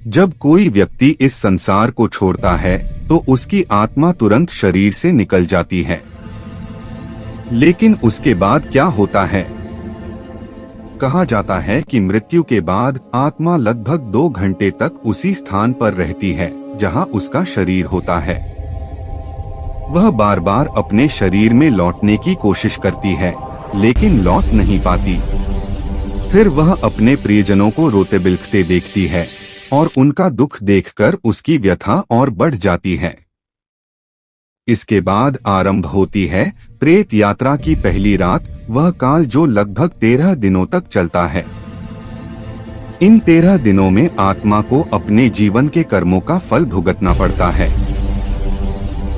जब कोई व्यक्ति इस संसार को छोड़ता है तो उसकी आत्मा तुरंत शरीर से निकल जाती है। लेकिन उसके बाद क्या होता है? कहा जाता है कि मृत्यु के बाद आत्मा लगभग 2 घंटे तक उसी स्थान पर रहती है जहां उसका शरीर होता है। वह बार बार अपने शरीर में लौटने की कोशिश करती है, लेकिन लौट नहीं पाती। फिर वह अपने प्रियजनों को रोते बिलखते देखती है और उनका दुख देखकर उसकी व्यथा और बढ़ जाती है। इसके बाद आरंभ होती है प्रेत यात्रा की पहली रात, वह काल जो लगभग 13 दिनों तक चलता है। इन 13 दिनों में आत्मा को अपने जीवन के कर्मों का फल भुगतना पड़ता है।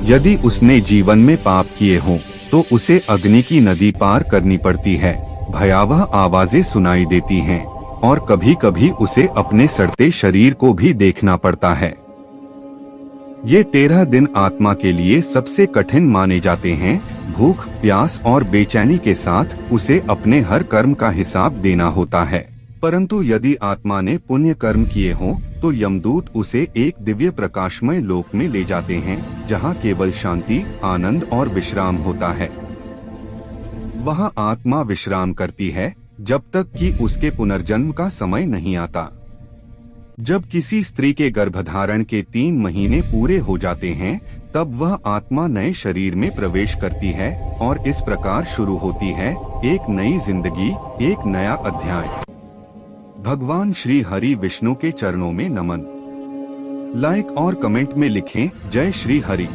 यदि उसने जीवन में पाप किए हों तो उसे अग्नि की नदी पार करनी पड़ती है, भयावह आवाजें सुनाई देती हैं और कभी कभी उसे अपने सड़ते शरीर को भी देखना पड़ता है। ये 13 दिन आत्मा के लिए सबसे कठिन माने जाते हैं। भूख, प्यास और बेचैनी के साथ उसे अपने हर कर्म का हिसाब देना होता है। परंतु यदि आत्मा ने पुण्य कर्म किए हों तो यमदूत उसे एक दिव्य प्रकाशमय लोक में ले जाते हैं, जहां केवल शांति, आनंद और विश्राम होता है। वहां आत्मा विश्राम करती है जब तक कि उसके पुनर्जन्म का समय नहीं आता। जब किसी स्त्री के गर्भधारण के 3 महीने पूरे हो जाते हैं, तब वह आत्मा नए शरीर में प्रवेश करती है और इस प्रकार शुरू होती है एक नई जिंदगी, एक नया अध्याय। भगवान श्री हरि विष्णु के चरणों में नमन। लाइक और कमेंट में लिखें जय श्री हरि।